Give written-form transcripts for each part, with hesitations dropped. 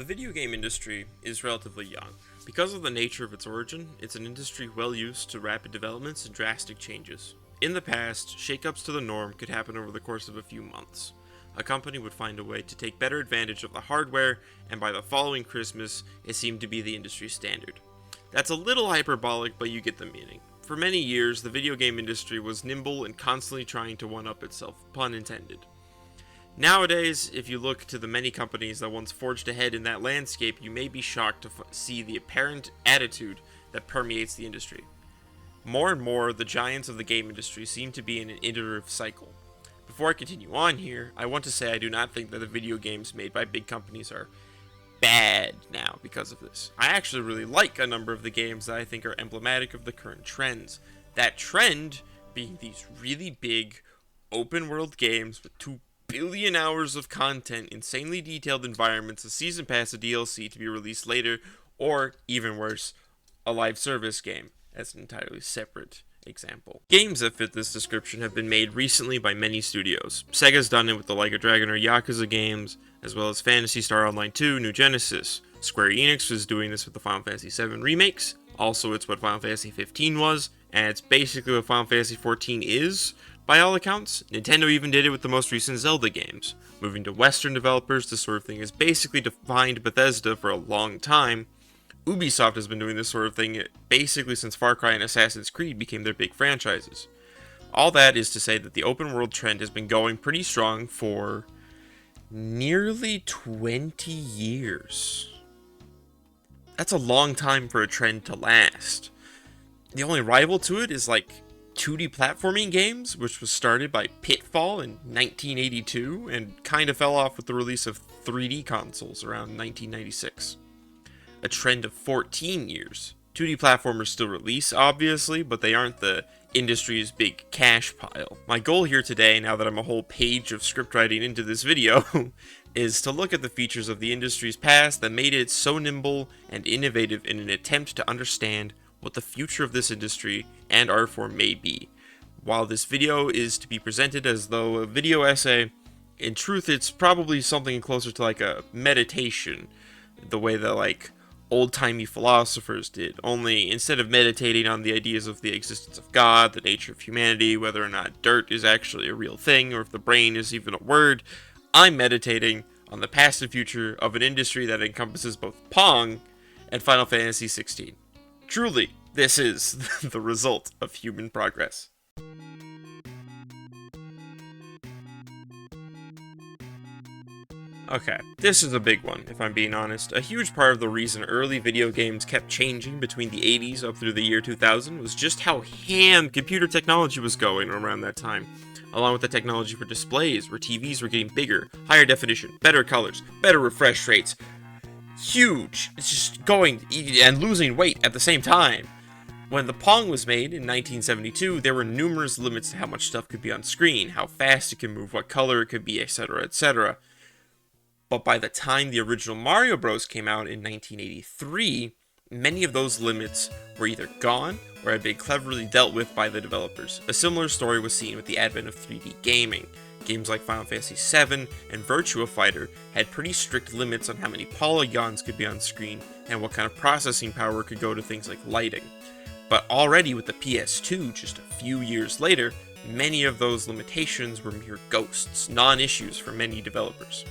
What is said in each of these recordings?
video game industry is relatively young. Because of the nature of its origin, it's an industry well used to rapid developments and drastic changes. In the past, shakeups to the norm could happen over the course of a few months. A company would find a way to take better advantage of the hardware, and by the following Christmas, it seemed to be the industry standard. That's a little hyperbolic, but you get the meaning. For many years, the video game industry was nimble and constantly trying to one-up itself, pun intended. Nowadays, if you look to the many companies that once forged ahead in that landscape, you may be shocked to see the apparent attitude that permeates the industry. More and more, the giants of the game industry seem to be in an iterative cycle. Before I continue on here, I want to say I do not think that the video games made by big companies are bad now because of this. I actually really like a number of the games that I think are emblematic of the current trends. That trend being these really big, open-world games with 2 billion hours of content, insanely detailed environments, a season pass, a DLC to be released later, or, even worse, a live service game as an entirely separate example. Games that fit this description have been made recently by many studios. Sega's done it with the Like a Dragon or Yakuza games, as well as Phantasy Star Online 2, New Genesis. Square Enix was doing this with the Final Fantasy VII remakes. Also, it's what Final Fantasy 15 was, and it's basically what Final Fantasy 14 is, by all accounts. Nintendo even did it with the most recent Zelda games. Moving to Western developers, this sort of thing has basically defined Bethesda for a long time. Ubisoft has been doing this sort of thing basically since Far Cry and Assassin's Creed became their big franchises. All that is to say that the open world trend has been going pretty strong for nearly 20 years. That's a long time for a trend to last. The only rival to it is like 2D platforming games, which was started by Pitfall in 1982 and kind of fell off with the release of 3D consoles around 1996. A trend of 14 years. 2D platformers still release, obviously, but they aren't the industry's big cash pile. My goal here today, now that I'm a whole page of script writing into this video, is to look at the features of the industry's past that made it so nimble and innovative in an attempt to understand what the future of this industry and art form may be. While this video is to be presented as though a video essay, in truth it's probably something closer to like a meditation, the way that like old-timey philosophers did, only instead of meditating on the ideas of the existence of God, the nature of humanity, whether or not dirt is actually a real thing, or if the brain is even a word, I'm meditating on the past and future of an industry that encompasses both Pong and Final Fantasy 16. Truly, this is the result of human progress. Okay, this is a big one, if I'm being honest. A huge part of the reason early video games kept changing between the 80s up through the year 2000 was just how ham computer technology was going around that time. Along with the technology for displays, where TVs were getting bigger, higher definition, better colors, better refresh rates. Huge! It's just going and losing weight at the same time. When the Pong was made in 1972, there were numerous limits to how much stuff could be on screen, how fast it could move, what color it could be, etc., etc. But by the time the original Mario Bros. Came out in 1983, many of those limits were either gone or had been cleverly dealt with by the developers. A similar story was seen with the advent of 3D gaming. Games like Final Fantasy VII and Virtua Fighter had pretty strict limits on how many polygons could be on screen and what kind of processing power could go to things like lighting. But already with the PS2, just a few years later, many of those limitations were mere ghosts, non-issues for many developers.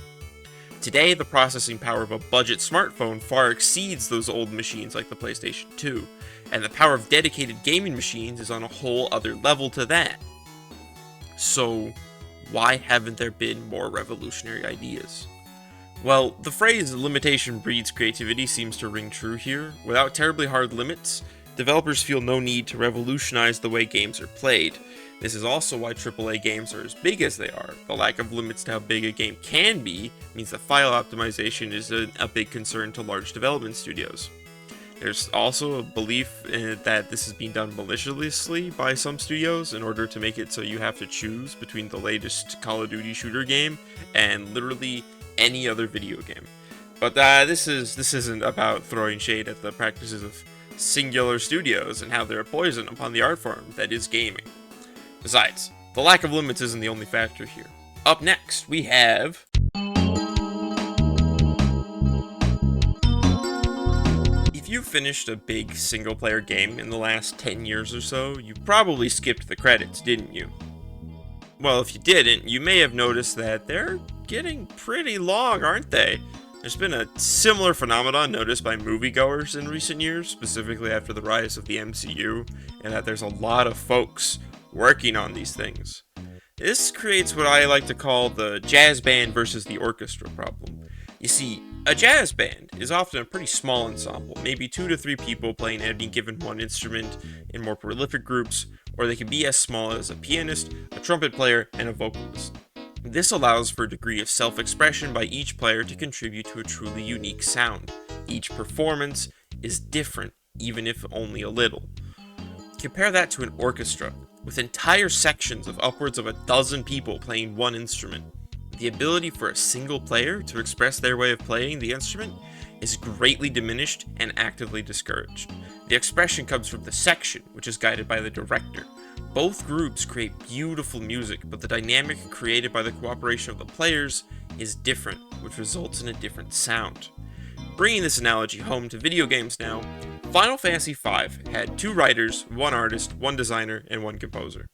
Today, the processing power of a budget smartphone far exceeds those old machines like the PlayStation 2, and the power of dedicated gaming machines is on a whole other level to that. So, why haven't there been more revolutionary ideas? Well, the phrase limitation breeds creativity seems to ring true here. Without terribly hard limits, developers feel no need to revolutionize the way games are played. This is also why AAA games are as big as they are. The lack of limits to how big a game can be means that file optimization is a big concern to large development studios. There's also a belief that this is being done maliciously by some studios in order to make it so you have to choose between the latest Call of Duty shooter game and literally any other video game. But this isn't about throwing shade at the practices of singular studios and how they're a poison upon the art form that is gaming. Besides, the lack of limits isn't the only factor here. Up next, we have you finished a big single-player game in the last 10 years or so, you probably skipped the credits, didn't you? Well, if you didn't, you may have noticed that they're getting pretty long, aren't they? There's been a similar phenomenon noticed by moviegoers in recent years, specifically after the rise of the MCU, and that there's a lot of folks working on these things. This creates what I like to call the jazz band versus the orchestra problem. You see, a jazz band is often a pretty small ensemble, maybe 2 to 3 people playing any given one instrument in more prolific groups, or they can be as small as a pianist, a trumpet player, and a vocalist. This allows for a degree of self-expression by each player to contribute to a truly unique sound. Each performance is different, even if only a little. Compare that to an orchestra, with entire sections of upwards of a dozen people playing one instrument. The ability for a single player to express their way of playing the instrument is greatly diminished and actively discouraged. The expression comes from the section, which is guided by the director. Both groups create beautiful music, but the dynamic created by the cooperation of the players is different, which results in a different sound. Bringing this analogy home to video games now, Final Fantasy V had 2 writers, 1 artist, 1 designer, and 1 composer.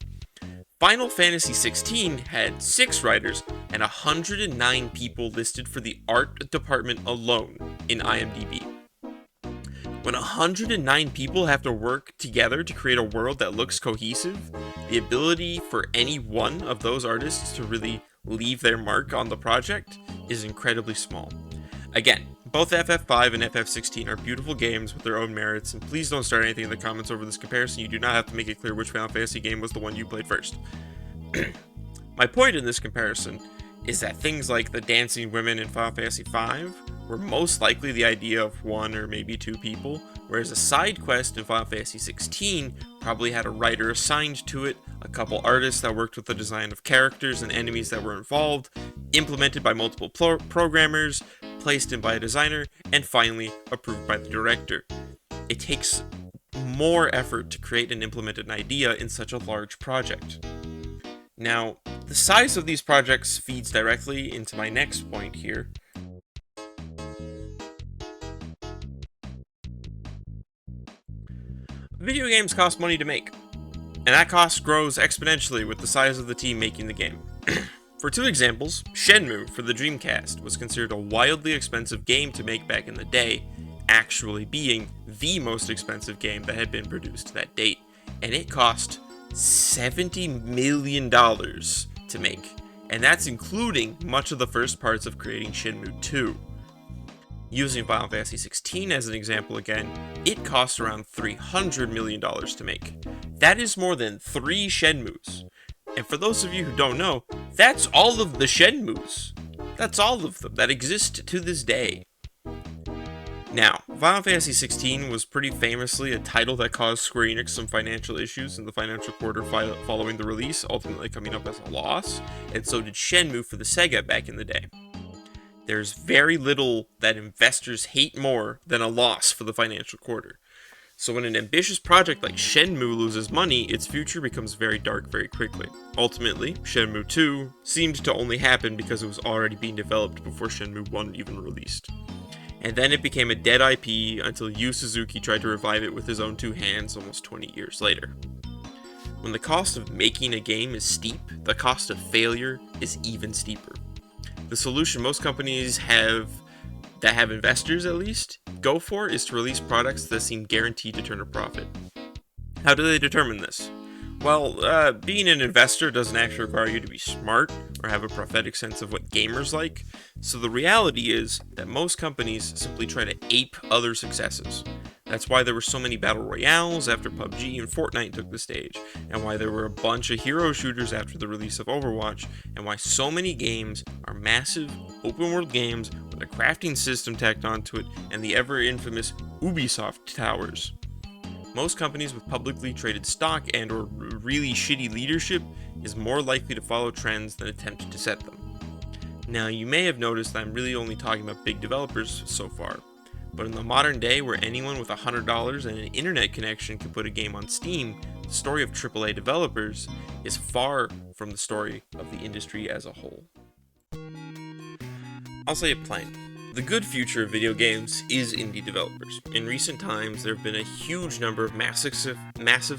Final Fantasy XVI had 6 writers and 109 people listed for the art department alone in IMDb. When 109 people have to work together to create a world that looks cohesive, the ability for any one of those artists to really leave their mark on the project is incredibly small. Again, both FF5 and FF16 are beautiful games with their own merits, and please don't start anything in the comments over this comparison. You do not have to make it clear which Final Fantasy game was the one you played first. My point in this comparison is that things like the dancing women in Final Fantasy V were most likely the idea of 1 or maybe 2 people, whereas a side quest in Final Fantasy XVI probably had a writer assigned to it, a couple artists that worked with the design of characters and enemies that were involved, implemented by multiple programmers, placed in by a designer, and finally approved by the director. It takes more effort to create and implement an idea in such a large project. Now, the size of these projects feeds directly into my next point here. Video games cost money to make, and that cost grows exponentially with the size of the team making the game. For 2 examples, Shenmue for the Dreamcast was considered a wildly expensive game to make back in the day, actually being the most expensive game that had been produced to that date, and it cost $70 million to make, and that's including much of the first parts of creating Shenmue 2. Using Final Fantasy XVI as an example again, it cost around $300 million to make. That is more than 3 Shenmues. And for those of you who don't know, that's all of the Shenmues. That's all of them that exist to this day. Now, Final Fantasy XVI was pretty famously a title that caused Square Enix some financial issues in the financial quarter following the release, ultimately coming up as a loss, and so did Shenmue for the Sega back in the day. There's very little that investors hate more than a loss for the financial quarter. So when an ambitious project like Shenmue loses money, its future becomes very dark very quickly. Ultimately, Shenmue 2 seemed to only happen because it was already being developed before Shenmue 1 even released. And then it became a dead IP until Yu Suzuki tried to revive it with his own 2 hands almost 20 years later. When the cost of making a game is steep, the cost of failure is even steeper. The solution most companies that have investors at least, go for is to release products that seem guaranteed to turn a profit. How do they determine this? Well, being an investor doesn't actually require you to be smart or have a prophetic sense of what gamers like, so the reality is that most companies simply try to ape other successes. That's why there were so many battle royales after PUBG and Fortnite took the stage, and why there were a bunch of hero shooters after the release of Overwatch, and why so many games are massive, open-world games with a crafting system tacked onto it, and the ever-infamous Ubisoft towers. Most companies with publicly traded stock and or really shitty leadership is more likely to follow trends than attempt to set them. Now, you may have noticed that I'm really only talking about big developers so far, but in the modern day where anyone with $100 and an internet connection can put a game on Steam, the story of AAA developers is far from the story of the industry as a whole. I'll say it plain. The good future of video games is indie developers. In recent times, there have been a huge number of massive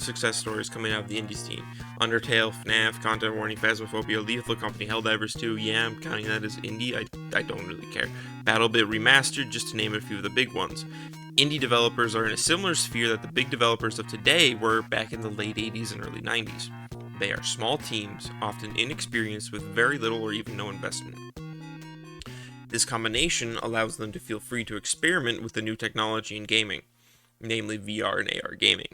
success stories coming out of the indie scene. Undertale, FNAF, Content Warning, Phasmophobia, Lethal Company, Helldivers 2, yeah, I'm counting that as indie, I don't really care. BattleBit Remastered, just to name a few of the big ones. Indie developers are in a similar sphere that the big developers of today were back in the late 80s and early 90s. They are small teams, often inexperienced with very little or even no investment. This combination allows them to feel free to experiment with the new technology in gaming, namely VR and AR gaming.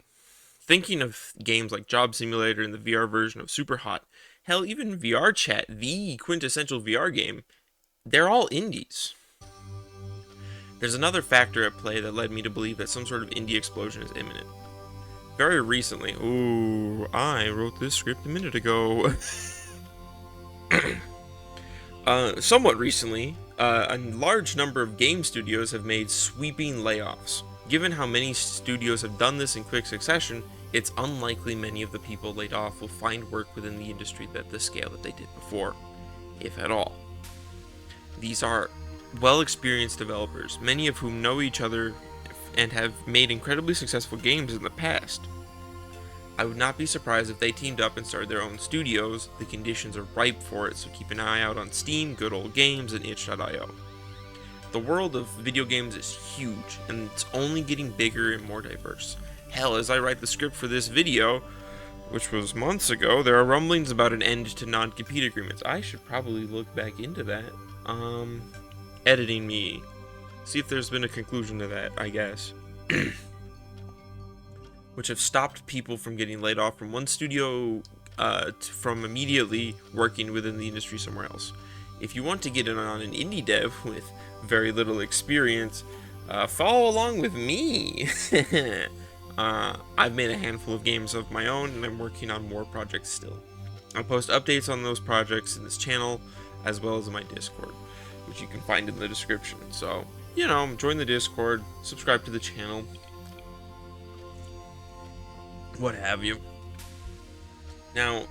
Thinking of games like Job Simulator and the VR version of Superhot, hell, even VR Chat, the quintessential VR game, they're all indies. There's another factor at play that led me to believe that some sort of indie explosion is imminent. Very recently, I wrote this script a minute ago. Somewhat recently, a large number of game studios have made sweeping layoffs. Given how many studios have done this in quick succession, it's unlikely many of the people laid off will find work within the industry at the scale that they did before, if at all. These are well-experienced developers, many of whom know each other and have made incredibly successful games in the past. I would not be surprised if they teamed up and started their own studios. The conditions are ripe for it, so keep an eye out on Steam, Good Old Games, and itch.io. The world of video games is huge, and it's only getting bigger and more diverse. Hell, as I write the script for this video, which was months ago, there are rumblings about an end to non-compete agreements. I should probably look back into that. Editing me. See if there's been a conclusion to that, I guess. Which have stopped people from getting laid off from one studio from immediately working within the industry somewhere else. If you want to get in on an indie dev with very little experience, follow along with me. I've made a handful of games of my own, and I'm working on more projects still. I'll post updates on those projects in this channel, as well as in my Discord, which you can find in the description. So, join the Discord, subscribe to the channel, what have you. Now,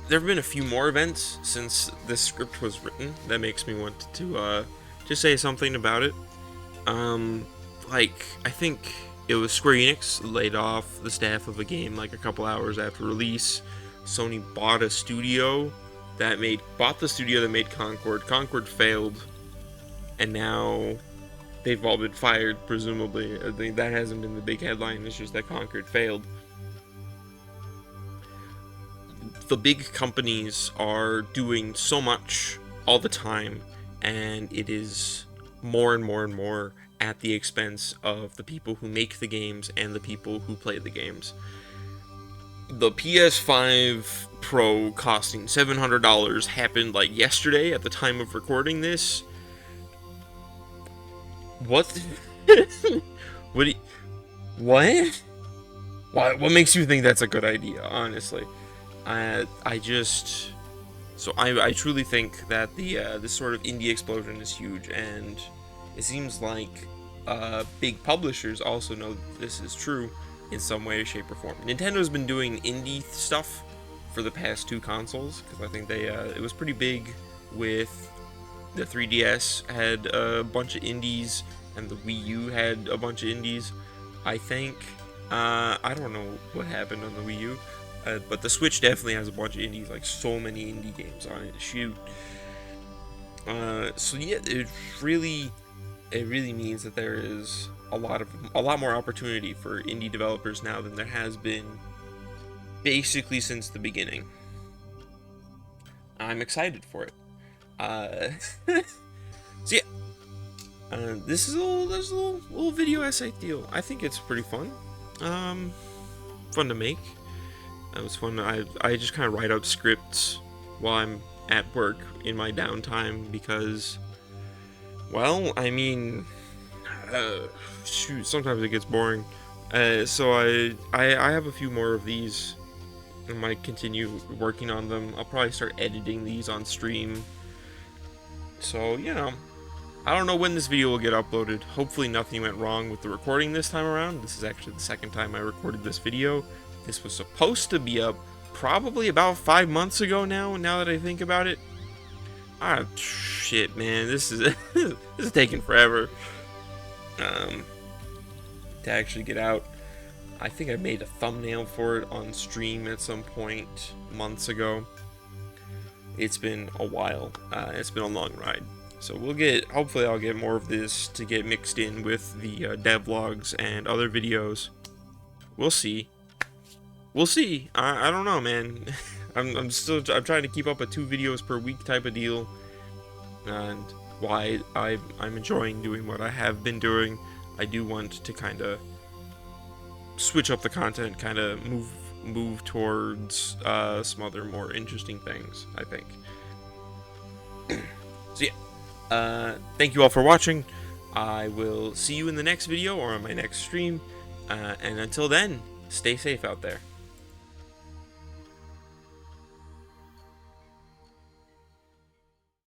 there have been a few more events since this script was written that makes me want to say something about it. I think it was Square Enix laid off the staff of a game like a couple hours after release. Sony bought the studio that made Concord. Concord failed, and now they've all been fired, presumably. I think that hasn't been the big headline, it's just that Concord failed. The big companies are doing so much all the time, and it is more and more and more at the expense of the people who make the games and the people who play the games. The PS5 Pro costing $700 happened like yesterday at the time of recording this. What? What makes you think that's a good idea, honestly? I truly think that this sort of indie explosion is huge, and it seems like big publishers also know that this is true in some way, shape, or form. Nintendo's been doing indie stuff for the past two consoles, because I think it was pretty big with the 3DS had a bunch of indies, and the Wii U had a bunch of indies, I think. I don't know what happened on the Wii U. But the Switch definitely has a bunch of indies, like so many indie games on it. Shoot. So yeah, it really means that there is a lot more opportunity for indie developers now than there has been basically since the beginning. I'm excited for it. So yeah, this is a little video essay deal. I think it's pretty fun. Fun to make. It was fun. I just kind of write out scripts while I'm at work in my downtime because, well, I mean, shoot, sometimes it gets boring. So I have a few more of these. I might continue working on them. I'll probably start editing these on stream. So, I don't know when this video will get uploaded. Hopefully nothing went wrong with the recording this time around. This is actually the second time I recorded this video. This was supposed to be up probably about 5 months ago now that I think about it. shit, man. This is this is taking forever. To actually get out. I think I made a thumbnail for it on stream at some point months ago. It's been a while. It's been a long ride. So hopefully I'll get more of this to get mixed in with the devlogs and other videos. We'll see. We'll see. I don't know, man. I'm trying to keep up a 2 videos per week type of deal. And while I'm enjoying doing what I have been doing, I do want to kind of switch up the content, kind of move towards some other more interesting things, I think. So yeah, thank you all for watching. I will see you in the next video or on my next stream, and until then, stay safe out there.